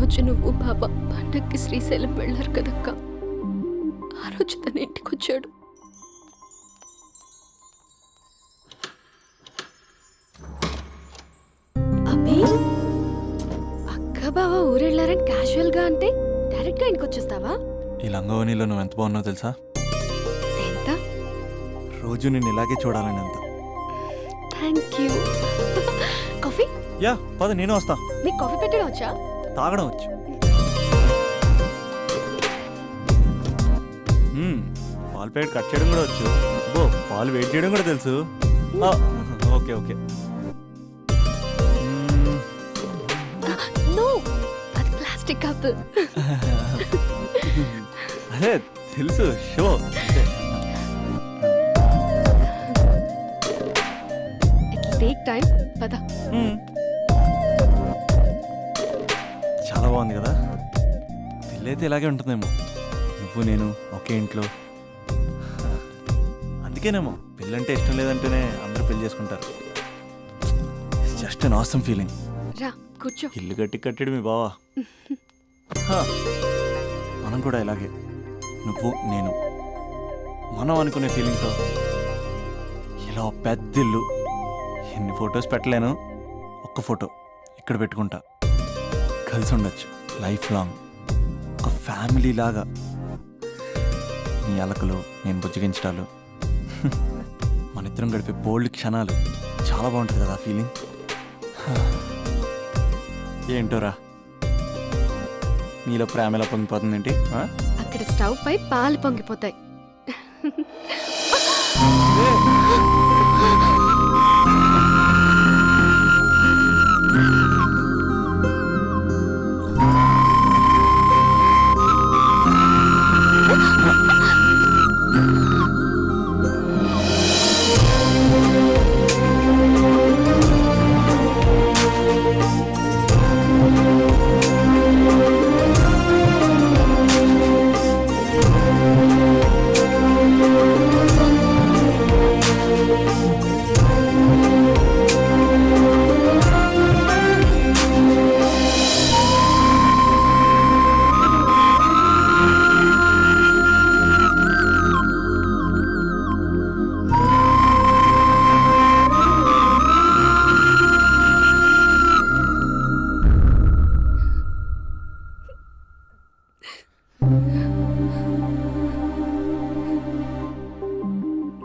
రోజు నువ్వు బాబా పండక్కి శ్రీశైలం వెళ్ళారు కదక్క. ఆ రోజు తన ఇంటికి వచ్చాడు. అబ్బి, అక్క బావ ఊరెళ్ళారని క్యాజువల్ గా అంటే డైరెక్ట్ గా ఇంటికి వచ్చేస్తావా? ఈ లంగవనిలో నువ్వు ఎంత బాగున్నావు తెలుసా? ఎంత? రోజు నేను ఇలాగే చూడాలని అంత. Thank you. కాఫీ? యా పద, నేను వస్తా. నీకు కాఫీ పెట్టడం వచ్చా? తాగడం వచ్చు. పాలు ప్యాకెట్ కట్ చేయడం కూడా వచ్చు. ఓ, పాలు వెయిట్ చేయడం కూడా తెలుసు. Okay okay. నో, అది ప్లాస్టిక్ కప్. అదే తెలుసు, షో. టేక్ టైం, పద. చాలా బాగుంది కదా. పెళ్ళైతే ఇలాగే ఉంటుందేమో, నువ్వు నేను ఒకే ఇంట్లో. అందుకేనేమో పెళ్ళంటే ఇష్టం లేదంటేనే అందరూ పెళ్లి చేసుకుంటారు. Just an awesome feeling. రా కూర్చో. ఇల్లు కట్టాడు మీ బావా. మనం కూడా ఇలాగే, నువ్వు నేను, మనం అనుకునే ఫీలింగ్తో ఇలా పెద్ద ఇల్లు. ఎన్ని ఫొటోస్ పెట్టలేను, ఒక్క ఫోటో ఇక్కడ పెట్టుకుంటా. కలిసి ఉండొచ్చు లైఫ్ లాంగ్, ఒక ఫ్యామిలీ లాగా. నీ అలకలు, నేను బుజ్జగించడాలు, మన ఇద్దరం గడిపే బోల్డ్ క్షణాలు. చాలా బాగుంటుంది కదా ఫీలింగ్. ఏంటోరా, నీలో ప్రేమ ఎలా పొంగిపోతుందేంటి? అక్కడ స్టవ్ పై పాలు పొంగిపోతాయి.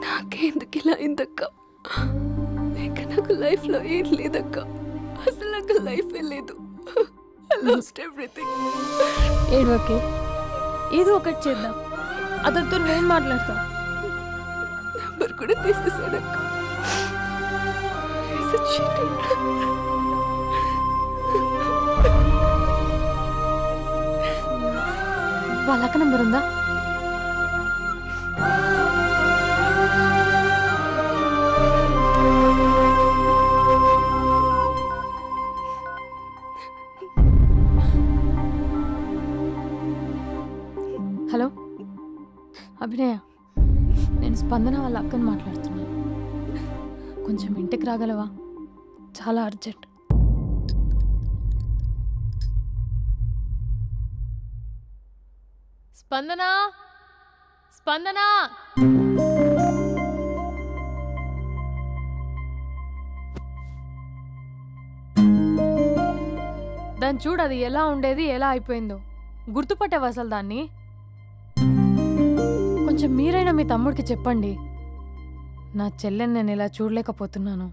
నాకెందుకు ఇలా అయిందక్క? ఇంకా నాకు లైఫ్ లో ఏం లేదక్క. అసలు నాకు లైఫ్ లేదు. I lost everything. ఏడవకే, ఏదో ఒకటి చేద్దాం. అతనితో నేను మాట్లాడతా. నంబర్ కూడా తీసేసాడక్క. He's a cheater. వాళ్ళ అక్క నంబర్ ఉందా? హలో అభినయ, నేను స్పందన వాళ్ళ అక్కని మాట్లాడుతున్నాను. కొంచెం ఇంటికి రాగలవా? చాలా అర్జెంట్. స్పందన, స్పందన. దాన్ని చూడు, అది ఎలా ఉండేది ఎలా అయిపోయిందో. గుర్తుపట్టావు అసలు దాన్ని? కొంచెం మీరైనా మీ తమ్ముడికి చెప్పండి. నా చెల్లెని నేను ఇలా చూడలేకపోతున్నాను.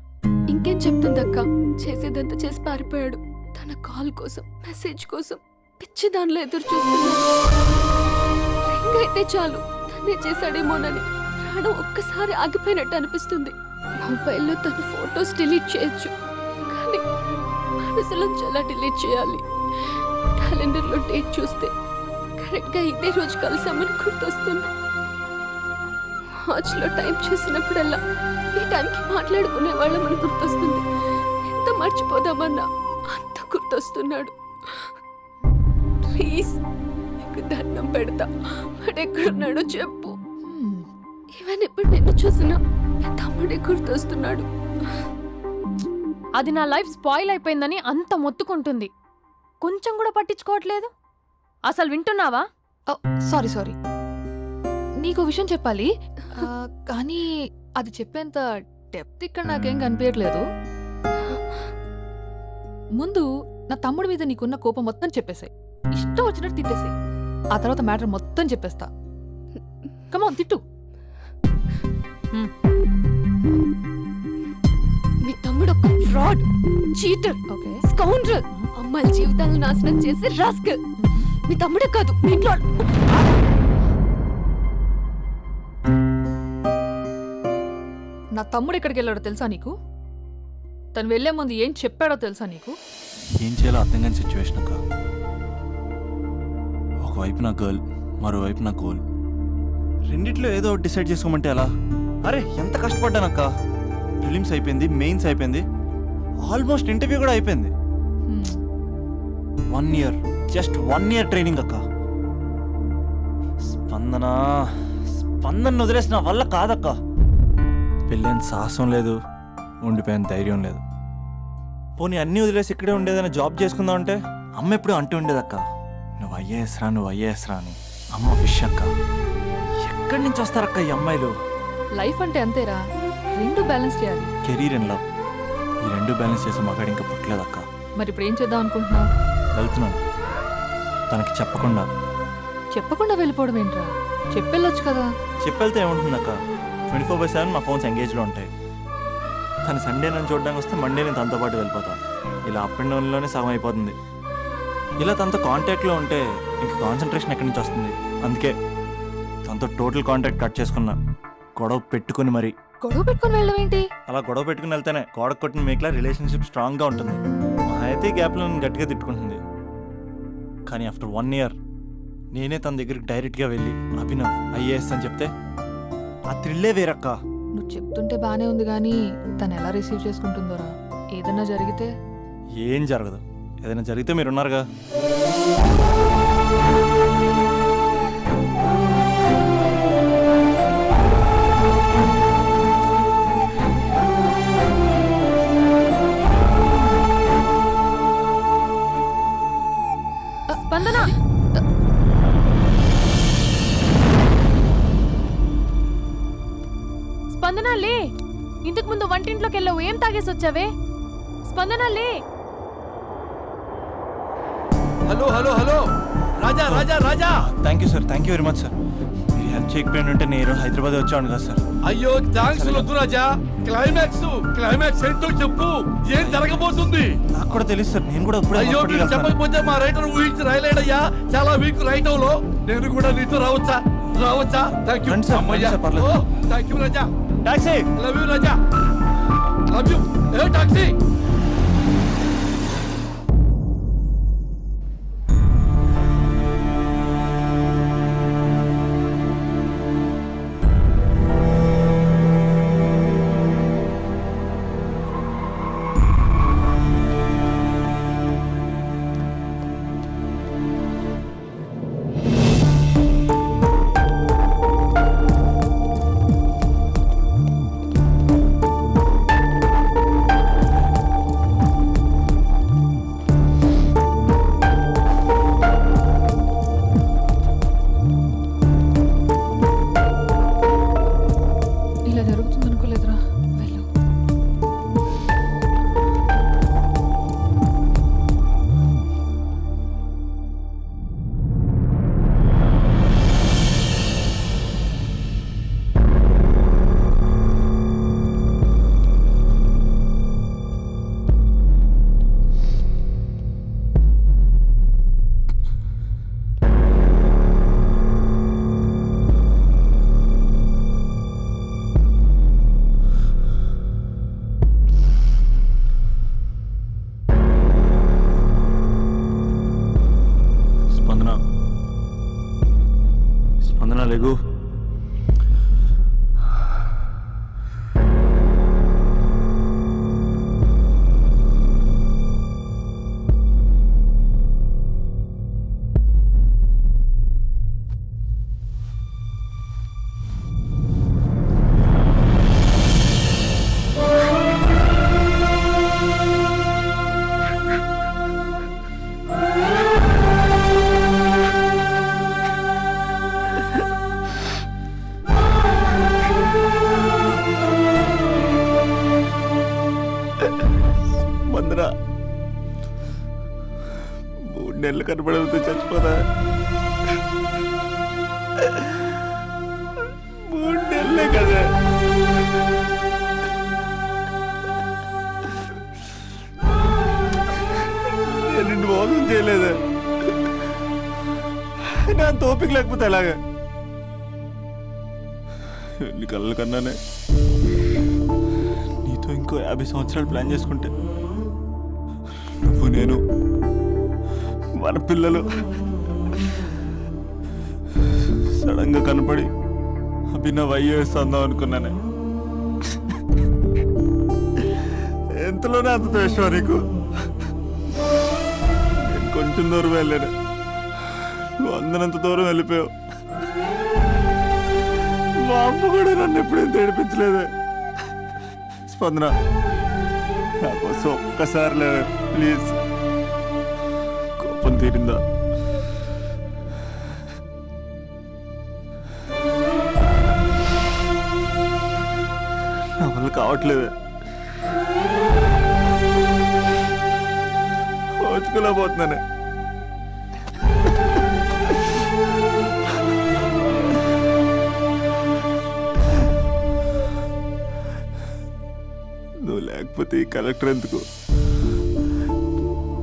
ఇంకేం చెప్తుందక్క? చేసేదంతా చేసి పారిపోయాడు. తన కాల్ కోసం, మెసేజ్ కోసం పిచ్చి దానిలో ఎదురు చూస్తున్నాడు. రింగ్ అయితే చాలు తనే చేశాడేమోనని ప్రాణం ఒక్కసారి ఆగిపోయినట్టు అనిపిస్తుంది. మొబైల్లో తన ఫొటోస్ డిలీట్ చేయొచ్చు, కానీ మనసులోంచి ఎలా డిలీట్ చేయాలి? క్యాలెండర్లో డేట్ చూస్తే కరెక్ట్గా ఇదే రోజు కలిసామని గుర్తొస్తుంది. వాచ్లో టైం చూసినప్పుడల్లా ఈ టైంకి మాట్లాడుకునే వాళ్ళమని గుర్తొస్తుంది. ఎంత మర్చిపోదామన్నా అంత గుర్తొస్తున్నాడు. ప్లీజ్, నీకు దండం పెడతా, వాడెక్కడున్నాడో చెప్పు. ఈవెన్ ఇప్పుడు నిన్ను చూసినా నా తమ్ముడే గుర్తొస్తున్నాడు. అది నా లైఫ్ స్పాయిల్ అయిపోయిందని అంత మొత్తుకుంటుంది. కొంచెం కూడా పట్టించుకోవట్లేదు. అసలు వింటున్నావా? సారీ సారీ, నీకు విషయం చెప్పాలి, కానీ అది చెప్పేంత డెప్త్ ఇక్కడ నాకేం కనిపించట్లేదు. ముందు నా తమ్ముడి మీద నీకున్న కోపం మొత్తం చెప్పేసాయి, ఇష్టం వచ్చినట్టు తిట్టేసాయి. ఆ తర్వాత మ్యాటర్ మొత్తం చెప్పేస్తా. కమాన్ తిట్టు. మీ తమ్ముడు ఒక ఫ్రాడ్, చీటర్, ఓకే, స్కౌండ్రల్, అమ్మాయిల జీవితాలను నాశనం చేసి రాస్కల్. మీ తమ్ముడే కాదు, మీ ఇంట్లో నా తమ్ముడు ఎక్కడికి వెళ్ళాడో తెలుసా నీకు? తను వెళ్లే ముందు ఏం చెప్పాడో తెలుసా నీకు? ఏం చేయాలో అర్థం కాని సిచ్యువేషన్ అక్క. ఒకవైపు నా గర్ల్, మరోవైపు నా గోల్. రెండిట్లో ఏదో ఒకటి డిసైడ్ చేసుకోమంటే ఎలా? అరే ఎంత కష్టపడ్డానక్క. ప్రిలిమ్స్ అయిపోయింది, మెయిన్స్ అయిపోయింది, ఆల్మోస్ట్ ఇంటర్వ్యూ కూడా అయిపోయింది. 1 year, జస్ట్ 1 year ట్రైనింగ్ అక్క. స్పందన వదిలేసి నా వల్ల కాదక్క. పెళ్ళైన సాహసం లేదు, ఉండిపోయిన ధైర్యం లేదు. పోనీ అన్నీ వదిలేసి ఇక్కడే ఉండేదైనా జాబ్ చేసుకుందాం అంటే అమ్మ ఎప్పుడు అంటూ ఉండేదక్క, నువ్వు ఐఏఎస్ రా, నువ్వు ఐఏఎస్ రా అని. అమ్మ ఫిష్ అక్క. ఎక్కడి నుంచి వస్తారక్క ఈ అమ్మాయిలు? లైఫ్ అంటే అంతేరా, రెండు బ్యాలెన్స్ చేయాలి. కెరీర్ అండ్ లవ్, ఈ రెండు బ్యాలెన్స్ చేసే మగాడు ఇంకా పుట్టలేదక్క. మరి ఇప్పుడు ఏం చేద్దాం అనుకుంటున్నావు? వెళ్తున్నాను, తనకి చెప్పకుండా. చెప్పకుండా వెళ్ళిపోవడం ఏంట్రా? చెప్పెళ్ళొచ్చు కదా. చెప్పెళ్తే ఏముంటుందక్క, 24/7 మా ఫోన్స్ ఎంగేజ్లో ఉంటాయి. తను సండే నన్ను చూడడానికి వస్తే మండే నేను తనతో పాటు వెళ్ళిపోతాను. ఇలా అప్ అండ్ డౌన్లోనే సగం అయిపోతుంది. ఇలా తనతో కాంటాక్ట్లో ఉంటే ఇంకా కాన్సన్ట్రేషన్ ఎక్కడి నుంచి వస్తుంది? అందుకే తనతో టోటల్ కాంటాక్ట్ కట్ చేసుకున్నా, గొడవ పెట్టుకుని మరి. గొడవ పెట్టుకుని వెళ్ళడం ఏంటి? అలా గొడవ పెట్టుకుని వెళ్తేనే గోడ కొట్టిన మీకులా రిలేషన్షిప్ స్ట్రాంగ్గా ఉంటుంది. మా అయితే గ్యాప్లో నన్ను గట్టిగా తిట్టుకుంటుంది. కానీ ఆఫ్టర్ 1 year నేనే తన దగ్గరికి డైరెక్ట్గా వెళ్ళి అభినవ్ ఐఏఎస్ అని చెప్తే ఆ థ్రిల్లే వేరక్క. నువ్వు చెప్తుంటే బానే ఉంది కానీ తను ఎలా రిసీవ్ చేసుకుంటుందోరా? ఏదన్నా జరిగితే? ఏం జరగదు, ఏదైనా జరిగితే మీరున్నారుగా. స్పందన, స్పందన లే. ఇంతకు ముందు వంటింట్లోకి వెళ్ళావు, ఏం తాగేసి వచ్చావే? స్పందన లే. Hello hello hello, Raja Raja Raja. Thank you sir, thank you very much sir. మీరు హెల్ప్ చేయకపోయిన ఉంటే నేను హైదరాబాద్ వచ్చాను కదా సార్. అయ్యో థ్యాంక్స్ వద్దు రాజా. క్లైమాక్స్ ఏంటో చెప్పు, ఏం జరగబోతుంది? నాకు కూడా తెలుసు సార్, నేను కూడా ఇప్పుడు అయ్యో మీరు చెప్పకపోతే మా రైటర్ ఊహించి రాయలేడయ్యా. చాలా వీక్ రైటంలో నేను కూడా నీతో రావచ్చా? థ్యాంక్ యూ రండి సార్, అమ్మయ్యా. రండి సార్, పర్లేదు. Thank you Raja. Taxi. Love you Raja, love you. A taxi. ఇలా జరుగుతుంది అనుకోలేదురా. వెళ్ళు. స్పందన లేగు. నెలలు కనపడవుతూ చచ్చిపోతా. 3 నెలలే కదా. నేను నిన్ను మోసం చేయలేదా? నా తోపిక లేకపోతే ఎలాగా? ఎన్ని కళ్ళ కన్నానే నీతో ఇంకో 50 సంవత్సరాలు ప్లాన్ చేసుకుంటే నువ్వు నేను మన పిల్లలు సడన్ గా కనపడి అభినవ్ అయ్యేస్తుందాం అనుకున్నానే. ఎంతలోనే అంత ద్వేషం నీకు. నేను కొంచెం దూరం వెళ్ళాను, నువ్వు అందనంత దూరం వెళ్ళిపోయావు. మా అమ్మ కూడా నన్ను ఎప్పుడేం ఏడిపించలేదే. స్పందన, నా కోసం ఒక్కసారి లేదు ప్లీజ్. కోపం తీరిందా? నా వల్ల కావట్లేదే. ఓచుకోలేకపోతున్నానే. నువ్వు లేకపోతే ఈ కలెక్టర్ ఎందుకు?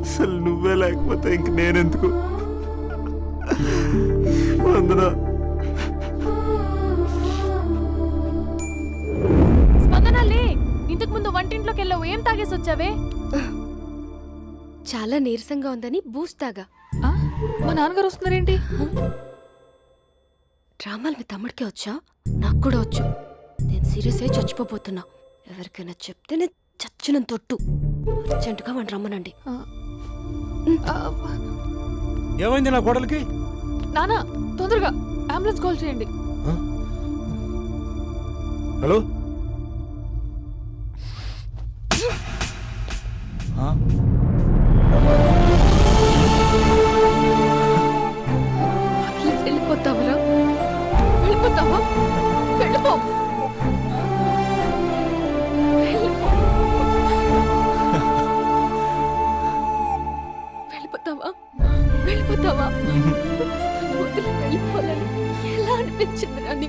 అసలు నువ్వే లేకపోతే ఇంక నేనెందుకు? వందనా. స్పందన లే, ఇంతకు ముందు వంటింట్లోకి వెళ్ళావు, ఏం తాగేసి వచ్చావే? చాలా నీరసంగా ఉందని బూస్ట్ తాగా. ఆ? మా నాన్నగారు వస్తున్నారేంటి? డ్రామాలు మీ తమ్ముడికే వచ్చా? నాకు కూడా వచ్చు. నేను సీరియస్ అయి చచ్చిపోతున్నా. ఎవరికైనా చెప్తే నేను చచ్చిన తొట్టు. అర్జెంటుగా వాడిని రమ్మనండి. ఆ, ఏమైంది నా కోడలికి? నాన్న తొందరగా అంబులెన్స్ కాల్ చేయండి. హలో, ప్లీజ్ వెళ్ళిపోతావరా? వెళ్ళిపోతావా? వెళ్ళిపో. వెళ్ళిపోతావా? వెళ్ళిపోతావా? వదిలి వెళ్ళిపోవాలని ఎలా అనిపించింది రాని?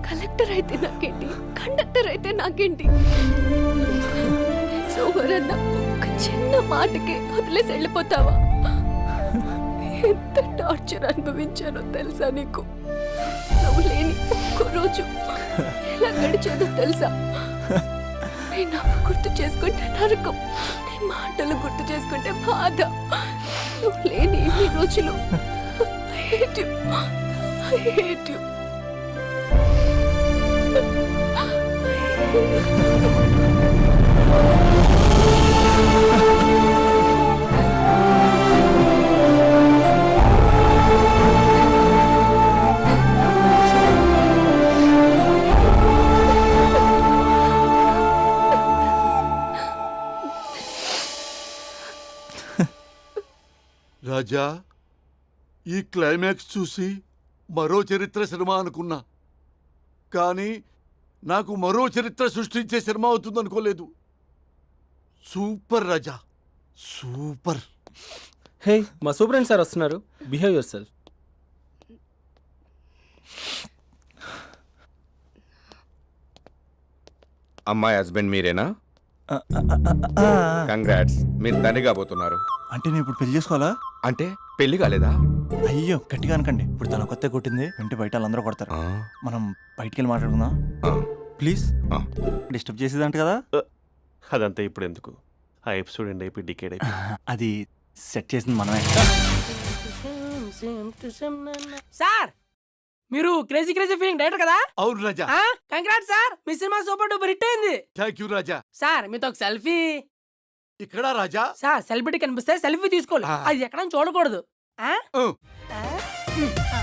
కలెక్టర్ అయితే నాకేంటి, కండక్టర్ అయితే నాకేంటి? సోమరన్న ఒక చిన్న మాటకి వదిలేసి వెళ్ళిపోతావా? ఎంత టార్చర్ అనుభవించానో తెలుసా నీకు? నువ్వు లేని ఒక్క రోజు ఎలా గడిచేదో తెలుసా? నీ నవ్వు గుర్తు చేసుకుంటే నరకం, నీ మాటలు గుర్తు చేసుకుంటే బాధ. నువ్వు లేని ఇన్ని రోజులు I hate you. I hate you. రాజా, ఈ క్లైమాక్స్ చూసి మరో చరిత్ర సినిమా అనుకున్నా, కానీ నాకు మరో చరిత్ర సృష్టించే సినిమా అవుతుందనుకోలేదు. సూపర్ రాజా, సూపర్. హే, మా సూపరెంట్ సార్ వస్తున్నారు. Behave your self. అమ్మాయి హస్బెండ్ మీరేనా? కంగ్రాట్స్, మీరు తండ్రి కాబోతున్నారు. అంటే నేను ఇప్పుడు పెళ్లి చేసుకోవాలా? అంటే పెళ్లి కాలేదా? అయ్యో గట్టిగా అనకండి. ఇప్పుడు తన కొత్త కొట్టింది వెంట బయట వాళ్ళందరూ కొడతారు. ఆ, మనం బయటికి వెళ్ళి మాట్లాడుకుందాం ఆ, ప్లీజ్. ఆ. డిస్టర్బ్ చేసేదంట కదా. అదంతా ఇప్పుడు ఎందుకు? ఆ ఎపిసోడ్ ఎండ్ అయిపోయి డికేడ్ అయిపోయి అది సెట్ చేసింది మనమే. సార్, మీరు క్రేజీ క్రేజీ ఫీలింగ్ డైరెక్టర్ కదా? అవును రాజా. కంగ్రాట్ సార్, మీ సినిమా సూపర్ డూపర్ హిట్ అయింది. Thank you Raja. సార్, మీతో ఒక సెల్ఫీ. ఇక్కడ రాజా. సార్, సెలబ్రిటీ కనిపిస్తే సెల్ఫీ తీసుకోవాలి, ఆ. అది ఎక్కడ చూడకూడదు. ఆ? ఓ. ఆ?